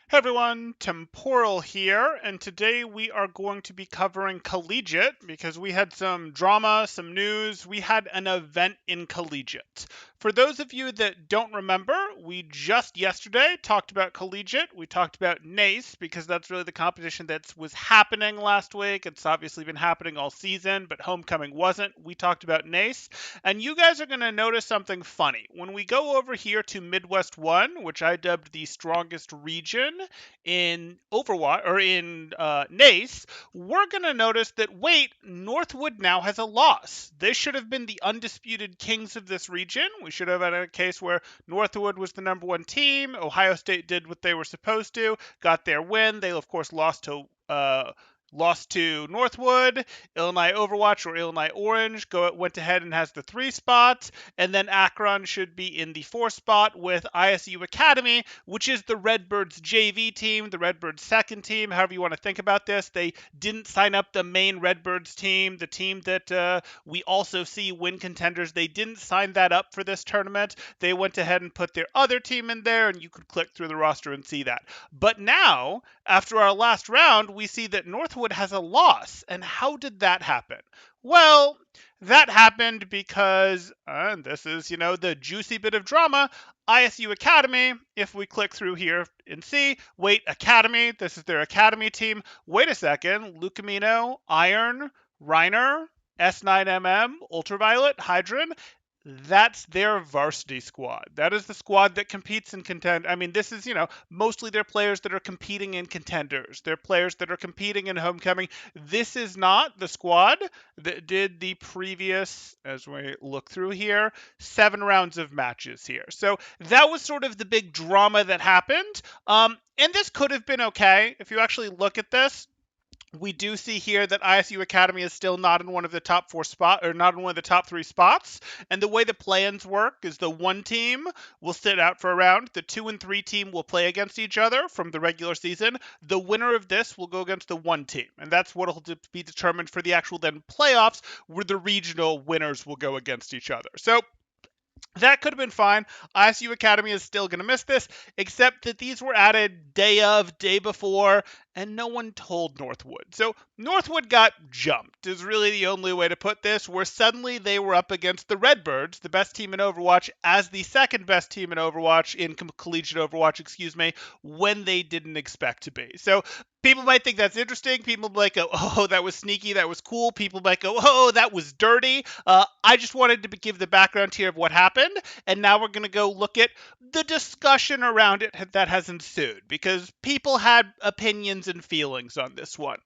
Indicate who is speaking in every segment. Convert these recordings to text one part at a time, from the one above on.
Speaker 1: Hey everyone, Temporal here, and today we are going to be covering Collegiate because we had some drama, some news. We had an event in Collegiate. For those of you that don't remember, we just yesterday talked about Collegiate. We talked about NACE because that's really the competition that was happening last week. It's obviously been happening all season, but Homecoming wasn't. We talked about NACE, and you guys are going to notice something funny. When we go over here to Midwest 1, which I dubbed the strongest region, in Overwatch or in NACE, we're going to notice that wait, Northwood now has a loss. They should have been the undisputed kings of this region. We should have had a case where Northwood was the number one team. Ohio State did what they were supposed to, got their win. They of course lost to Northwood. Illinois Overwatch or Illinois Orange went ahead and has the 3 spot, and then Akron should be in the 4 spot with ISU Academy, which is the Redbirds JV team, the Redbirds second team, however you want to think about this. They didn't sign up the main Redbirds team, the team that we also see win contenders. They didn't sign that up for this tournament. They went ahead and put their other team in there, and you could click through the roster and see that. But now, after our last round, we see that Northwood has a loss. And how did that happen? Well, that happened because, and this is, the juicy bit of drama, ISU Academy, if we click through here and see, wait, Academy, this is their Academy team. Wait a second, Lucamino, Iron, Reiner, S9MM, Ultraviolet, Hydron, that's their varsity squad. That is the squad that competes in contend. I mean, this is, mostly their players that are competing in contenders. They're players that are competing in homecoming. This is not the squad that did the previous, as we look through here, 7 rounds of matches here. So that was sort of the big drama that happened. And this could have been okay. If you actually look at this, we do see here that ISU Academy is still not in one of the top 4 spot or not in one of the top 3 spots. And the way the play-ins work is the 1 team will sit out for a round. The 2 and 3 team will play against each other from the regular season. The winner of this will go against the 1 team. And that's what will be determined for the actual then playoffs, where the regional winners will go against each other. So that could have been fine. ISU Academy is still going to miss this, except that these were added day before, and no one told Northwood. So Northwood got jumped, is really the only way to put this, where suddenly they were up against the Redbirds, the best team in Overwatch, as the second best team in Overwatch, in collegiate Overwatch, when they didn't expect to be. So people might think that's interesting. People might go, oh, that was sneaky, that was cool. People might go, oh, that was dirty. I just wanted to give the background here of what happened, and now we're going to go look at the discussion around it that has ensued, because people had opinions and feelings on this one.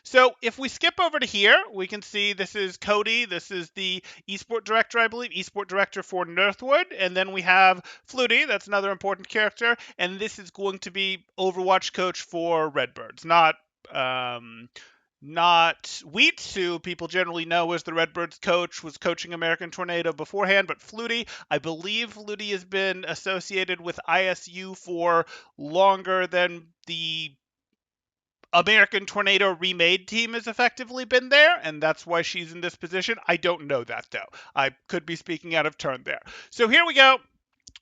Speaker 1: So if we skip over to here, we can see this is Cody. This is the esport director, I believe, esport director for Northwood. And then we have Flutie. That's another important character. And this is going to be Overwatch coach for Redbirds, not Wheat, who people generally know as the Redbirds coach, was coaching American Tornado beforehand, but Flutie. I believe Flutie has been associated with ISU for longer than the American Tornado remade team has effectively been there, and that's why she's in this position. I don't know that, though. I could be speaking out of turn there. So here we go.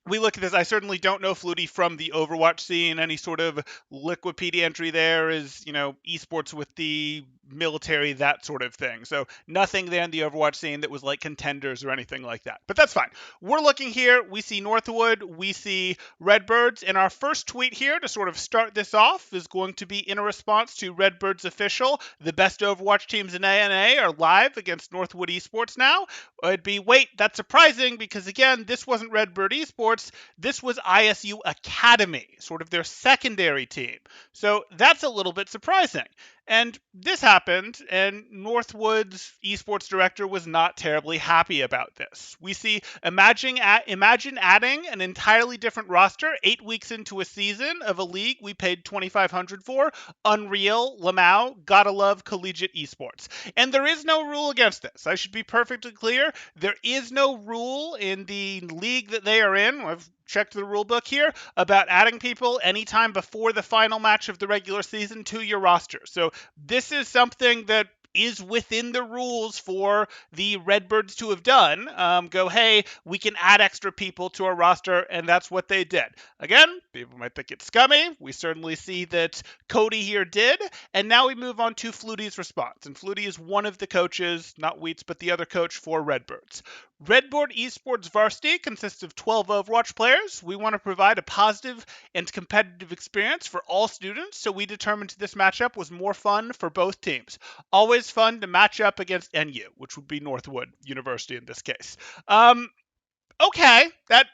Speaker 1: We look at this. I certainly don't know Flutie from the Overwatch scene. Any sort of Liquipedia entry there is, esports with the military, that sort of thing. So nothing there in the Overwatch scene that was like contenders or anything like that. But that's fine. We're looking here. We see Northwood. We see Redbirds. And our first tweet here to sort of start this off is going to be in a response to Redbirds official. The best Overwatch teams in ANA are live against Northwood Esports now. It'd be, wait, that's surprising because, again, this wasn't Redbird Esports. This was ISU Academy, sort of their secondary team. So that's a little bit surprising. And this happened, and Northwood's esports director was not terribly happy about this. We see, imagine adding an entirely different roster 8 weeks into a season of a league we paid $2,500 for. Unreal, Lamau, gotta love collegiate esports. And there is no rule against this. I should be perfectly clear. There is no rule in the league that they are in. I've checked the rule book here about adding people anytime before the final match of the regular season to your roster. So this is something that is within the rules for the Redbirds to have done. Go, hey, we can add extra people to our roster, and that's what they did. Again, people might think it's scummy. We certainly see that Cody here did. And now we move on to Flutie's response. And Flutie is one of the coaches, not Wheats, but the other coach for Redbirds. Redboard Esports Varsity consists of 12 Overwatch players. We want to provide a positive and competitive experience for all students, so we determined this matchup was more fun for both teams. Always fun to match up against NU, which would be Northwood University in this case. Okay, that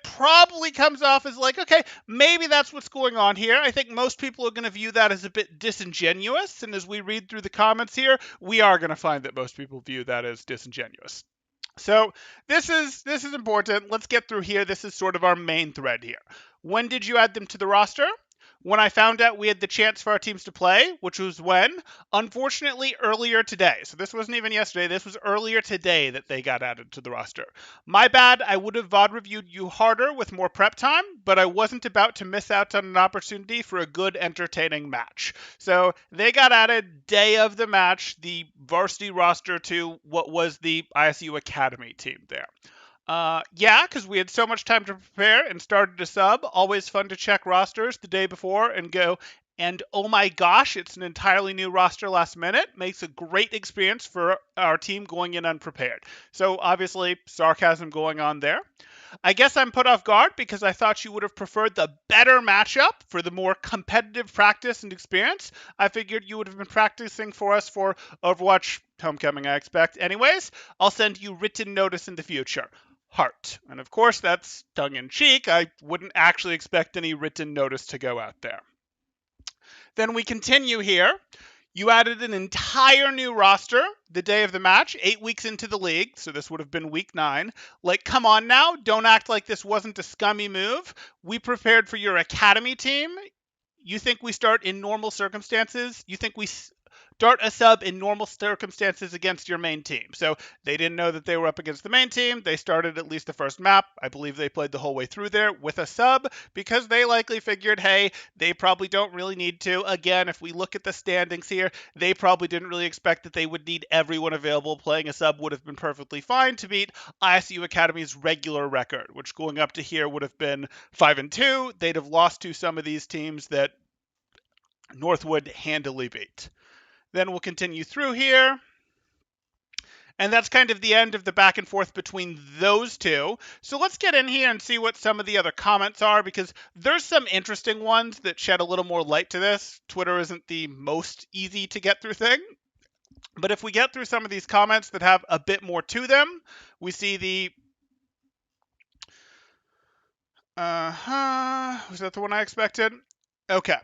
Speaker 1: probably comes off as like, okay, maybe that's what's going on here. I think most people are going to view that as a bit disingenuous, and as we read through the comments here, we are going to find that most people view that as disingenuous. So this is important. Let's get through here. This is sort of our main thread here. When did you add them to the roster? When I found out we had the chance for our teams to play, which was when? Unfortunately, earlier today. So this wasn't even yesterday. This was earlier today that they got added to the roster. My bad. I would have VOD reviewed you harder with more prep time, but I wasn't about to miss out on an opportunity for a good, entertaining match. So they got added day of the match, the varsity roster to what was the ISU Academy team there. Yeah, because we had so much time to prepare and started a sub. Always fun to check rosters the day before and go, and oh my gosh, it's an entirely new roster last minute. Makes a great experience for our team going in unprepared. So obviously, sarcasm going on there. I guess I'm put off guard because I thought you would have preferred the better matchup for the more competitive practice and experience. I figured you would have been practicing for us for Overwatch Homecoming, I expect. Anyways, I'll send you written notice in the future. Heart. And of course, that's tongue-in-cheek. I wouldn't actually expect any written notice to go out there. Then we continue here. You added an entire new roster the day of the match, 8 weeks into the league, so this would have been week 9. Like, come on now, don't act like this wasn't a scummy move. We prepared for your academy team. You think we start in normal circumstances? You think we start a sub in normal circumstances against your main team? So they didn't know that they were up against the main team. They started at least the first map. I believe they played the whole way through there with a sub because they likely figured, hey, they probably don't really need to. Again, if we look at the standings here, they probably didn't really expect that they would need everyone available. Playing a sub would have been perfectly fine to beat ISU Academy's regular record, which going up to here would have been 5-2. They'd have lost to some of these teams that Northwood handily beat. Then we'll continue through here. And that's kind of the end of the back and forth between those two. So let's get in here and see what some of the other comments are, because there's some interesting ones that shed a little more light to this. Twitter isn't the most easy to get through thing. But if we get through some of these comments that have a bit more to them, we see the... was that the one I expected? Okay.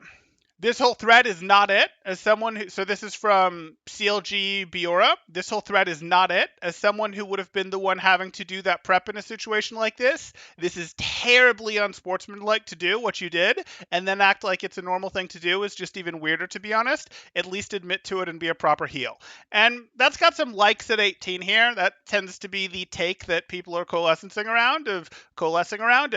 Speaker 1: This whole thread is not it. As someone who, so this is from CLG Biora. This whole thread is not it. As someone who would have been the one having to do that prep in a situation like this is terribly unsportsmanlike to do what you did, and then act like it's a normal thing to do is just even weirder, to be honest. At least admit to it and be a proper heel. And that's got some likes at 18 here. That tends to be the take that people are coalescing around of,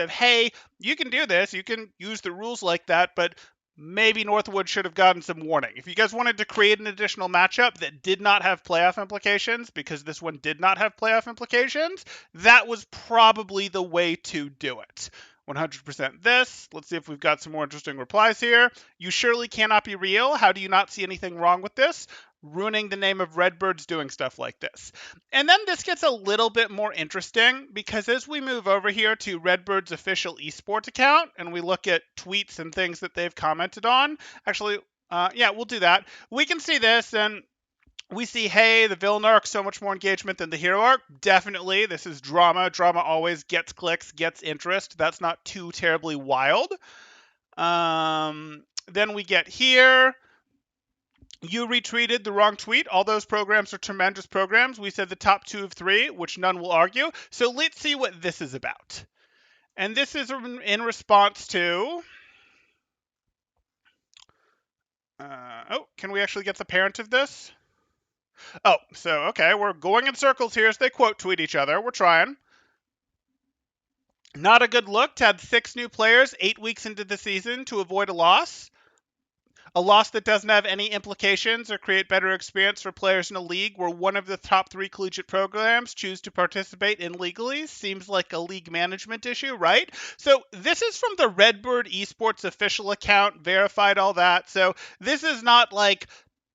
Speaker 1: hey, you can do this, you can use the rules like that, but maybe Northwood should have gotten some warning. If you guys wanted to create an additional matchup that did not have playoff implications, because this one did not have playoff implications, that was probably the way to do it. 100% this. Let's see if we've got some more interesting replies here. You surely cannot be real. How do you not see anything wrong with this? Ruining the name of Redbirds doing stuff like this. And then this gets a little bit more interesting, because as we move over here to Redbird's official esports account and we look at tweets and things that they've commented on, actually, yeah, we'll do that. We can see this and we see, hey, the villain arc, so much more engagement than the hero arc. Definitely, this is drama. Drama always gets clicks, gets interest. That's not too terribly wild. Then we get here. You retweeted the wrong tweet. All those programs are tremendous programs. We said the top 2 of 3, which none will argue. So let's see what this is about. And this is in response to... can we actually get the parent of this? Oh, so, okay, we're going in circles here as they quote tweet each other. We're trying. Not a good look to add 6 new players 8 weeks into the season to avoid a loss. A loss that doesn't have any implications or create better experience for players in a league where one of the top 3 collegiate programs choose to participate in legally seems like a league management issue, right? So this is from the Redbird Esports official account, verified all that. So this is not like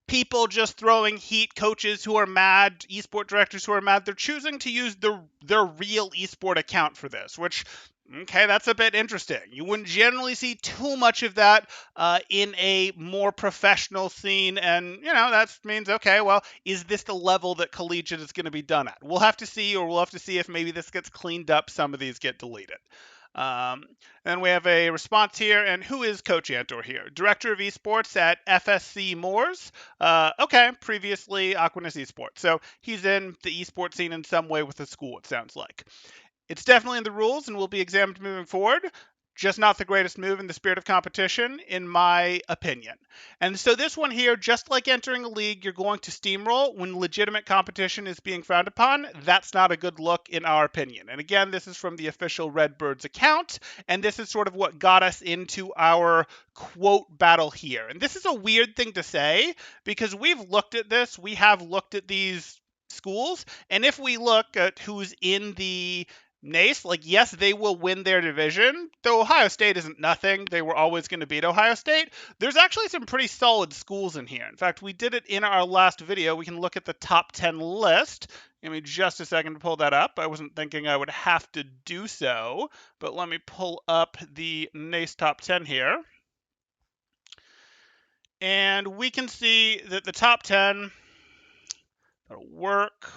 Speaker 1: people just throwing heat, coaches who are mad, esport directors who are mad. They're choosing to use their real esport account for this, which, okay, that's a bit interesting. You wouldn't generally see too much of that in a more professional scene, and that means, okay, well, is this the level that collegiate is going to be done at? We'll have to see, or we'll have to see if maybe this gets cleaned up. Some of these get deleted. Um, and we have a response here. And who is Coach Antor here? Director of Esports at FSC Moores. Okay, previously Aquinas Esports. So he's in the esports scene in some way with the school, it sounds like. It's definitely in the rules and will be examined moving forward. Just not the greatest move in the spirit of competition, in my opinion. And so this one here, just like entering a league, you're going to steamroll when legitimate competition is being frowned upon. That's not a good look, in our opinion. And again, this is from the official Redbirds account, and this is sort of what got us into our quote battle here. And this is a weird thing to say, because we've looked at this, we have looked at these schools, and if we look at who's in the NACE, like, yes, they will win their division, though Ohio State isn't nothing. They were always going to beat Ohio State. There's actually some pretty solid schools in here. In fact, we did it in our last video. We can look at the top 10 list. Give me just a second to pull that up. I wasn't thinking I would have to do so, but let me pull up the NACE top 10 here. And we can see that the top 10, that'll work.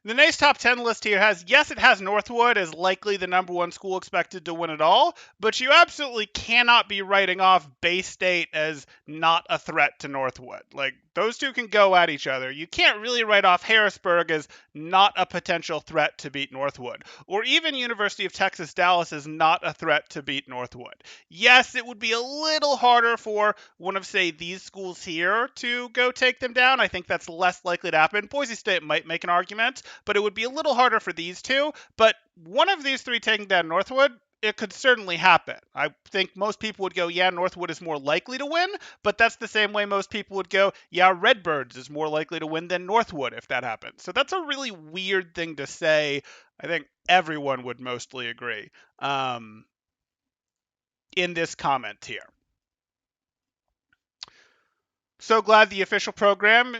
Speaker 1: The NACE top 10 list here has, yes, it has Northwood as likely the number 1 school expected to win it all, but you absolutely cannot be writing off Bay State as not a threat to Northwood. Like, those two can go at each other. You can't really write off Harrisburg as not a potential threat to beat Northwood, or even University of Texas Dallas as not a threat to beat Northwood. Yes, it would be a little harder for one of, say, these schools here to go take them down. I think that's less likely to happen. Boise State might make an argument, but it would be a little harder for these two. But one of these three taking down Northwood, it could certainly happen. I think most people would go, yeah, Northwood is more likely to win, but that's the same way most people would go, yeah, Redbirds is more likely to win than Northwood if that happens. So that's a really weird thing to say. I think everyone would mostly agree in this comment here. So glad the official program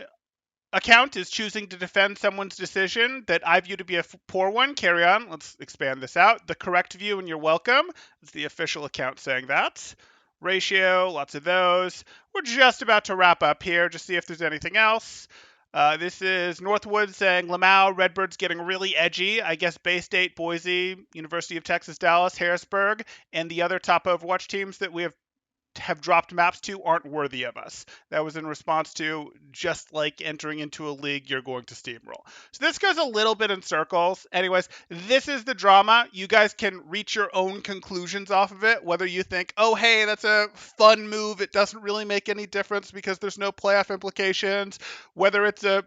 Speaker 1: account is choosing to defend someone's decision that I view to be a poor one. Carry on. Let's expand this out. The correct view, and you're welcome. It's the official account saying that. Ratio, lots of those. We're just about to wrap up here. Just see if there's anything else. This is Northwood saying Lamau, Redbirds getting really edgy. I guess Bay State, Boise, University of Texas Dallas, Harrisburg, and the other top Overwatch teams that we have dropped maps to aren't worthy of us. That was in response to, just like entering into a league, you're going to steamroll. So this goes a little bit in circles. Anyways, this is the drama. You guys can reach your own conclusions off of it, whether you think, oh, hey, that's a fun move. It doesn't really make any difference because there's no playoff implications, whether it's a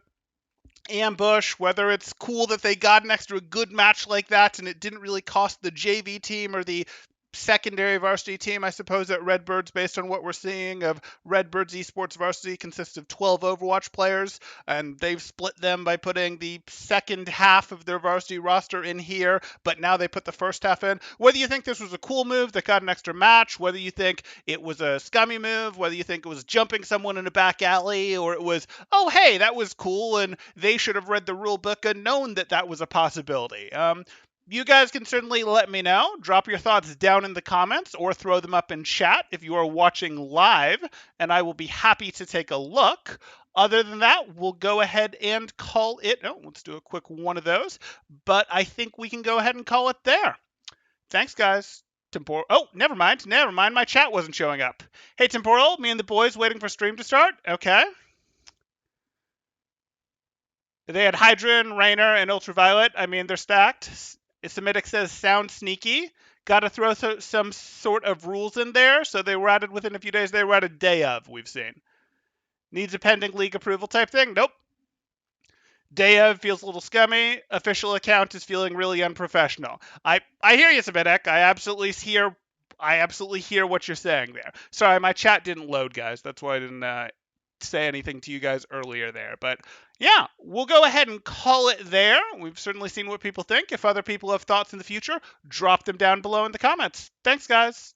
Speaker 1: ambush, whether it's cool that they got an extra good match like that and it didn't really cost the JV team or the secondary varsity team, I suppose, at Redbirds, based on what we're seeing of Redbirds Esports Varsity, consists of 12 Overwatch players, and they've split them by putting the second half of their varsity roster in here, but now they put the first half in. Whether you think this was a cool move that got an extra match, whether you think it was a scummy move, whether you think it was jumping someone in a back alley, or it was, oh, hey, that was cool, and they should have read the rule book and known that that was a possibility. You guys can certainly let me know. Drop your thoughts down in the comments or throw them up in chat if you are watching live, and I will be happy to take a look. Other than that, we'll go ahead and call it. Oh, let's do a quick one of those. But I think we can go ahead and call it there. Thanks, guys. Temporal. Oh, never mind. My chat wasn't showing up. Hey, Temporal, me and the boys waiting for stream to start. Okay. They had Hydran, Rainer, and Ultraviolet. I mean, they're stacked. Semitic says, sound sneaky. Got to throw some sort of rules in there. So they were added within a few days. They were added day of, we've seen. Needs a pending league approval type thing? Nope. Dayev feels a little scummy. Official account is feeling really unprofessional. I hear you, Sabinek. I absolutely hear what you're saying there. Sorry, my chat didn't load, guys. That's why I didn't say anything to you guys earlier there. But yeah, we'll go ahead and call it there. We've certainly seen what people think. If other people have thoughts in the future, drop them down below in the comments. Thanks, guys.